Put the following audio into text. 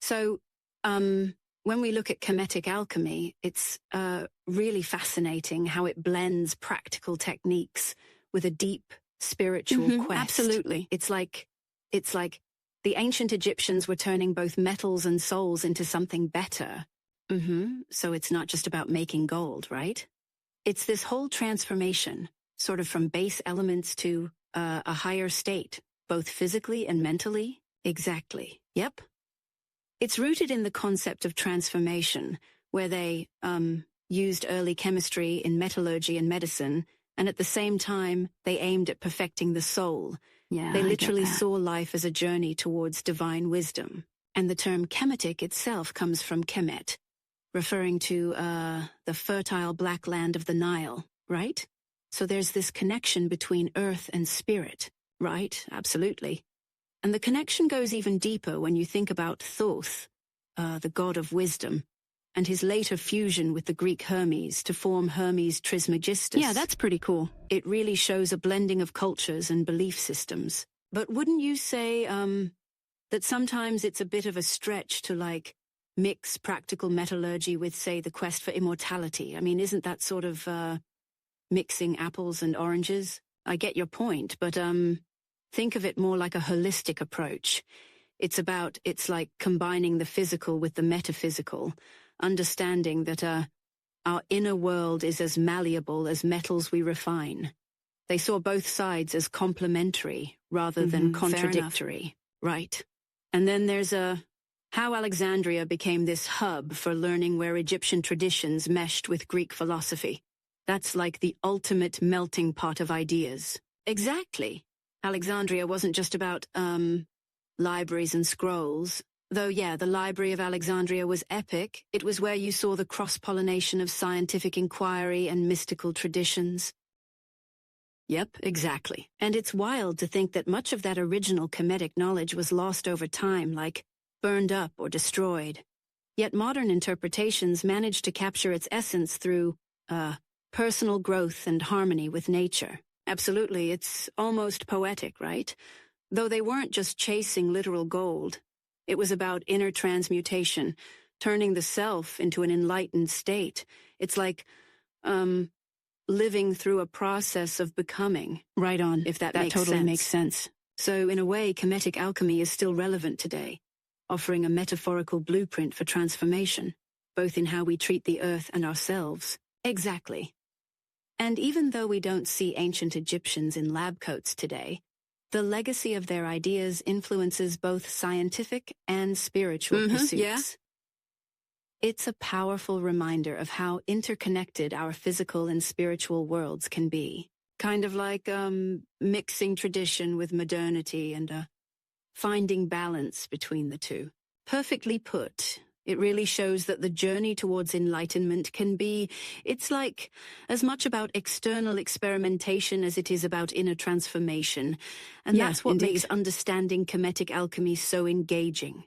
So, when we look at Kemetic alchemy, it's really fascinating how it blends practical techniques with a deep spiritual quest. Absolutely. It's like the ancient Egyptians were turning both metals and souls into something better. So it's not just about making gold, right? It's this whole transformation, sort of from base elements to a higher state, both physically and mentally. Exactly. Yep. It's rooted in the concept of transformation, where they used early chemistry in metallurgy and medicine, and at the same time, they aimed at perfecting the soul. Yeah, They literally saw life as a journey towards divine wisdom. And the term Kemetic itself comes from Kemet, referring to the fertile black land of the Nile, right? So there's this connection between earth and spirit, right? Absolutely. And the connection goes even deeper when you think about Thoth, the god of wisdom, and his later fusion with the Greek Hermes to form Hermes Trismegistus. Yeah, that's pretty cool. It really shows a blending of cultures and belief systems. But wouldn't you say that sometimes it's a bit of a stretch to, mix practical metallurgy with, say, the quest for immortality? I mean, isn't that sort of mixing apples and oranges? I get your point, but think of it more like a holistic approach. It's like combining the physical with the metaphysical, understanding that our inner world is as malleable as metals we refine. They saw both sides as complementary rather than contradictory. Right. And then there's how Alexandria became this hub for learning where Egyptian traditions meshed with Greek philosophy. That's like the ultimate melting pot of ideas. Exactly. Alexandria wasn't just about libraries and scrolls. Though, yeah, the Library of Alexandria was epic. It was where you saw the cross-pollination of scientific inquiry and mystical traditions. Yep, exactly. And it's wild to think that much of that original Kemetic knowledge was lost over time, like burned up or destroyed. Yet modern interpretations managed to capture its essence through personal growth and harmony with nature. Absolutely, it's almost poetic, right? Though they weren't just chasing literal gold. It was about inner transmutation, turning the self into an enlightened state. It's like, living through a process of becoming. Right on. If that makes totally sense. makes sense. So in a way, Kemetic alchemy is still relevant today, offering a metaphorical blueprint for transformation, both in how we treat the earth and ourselves. Exactly. And even though we don't see ancient Egyptians in lab coats today, the legacy of their ideas influences both scientific and spiritual pursuits. Yeah. It's a powerful reminder of how interconnected our physical and spiritual worlds can be. Kind of like mixing tradition with modernity and finding balance between the two. Perfectly put. It really shows that the journey towards enlightenment can be, it's like as much about external experimentation as it is about inner transformation. And Yeah, that's what indeed. makes understanding Kemetic alchemy so engaging.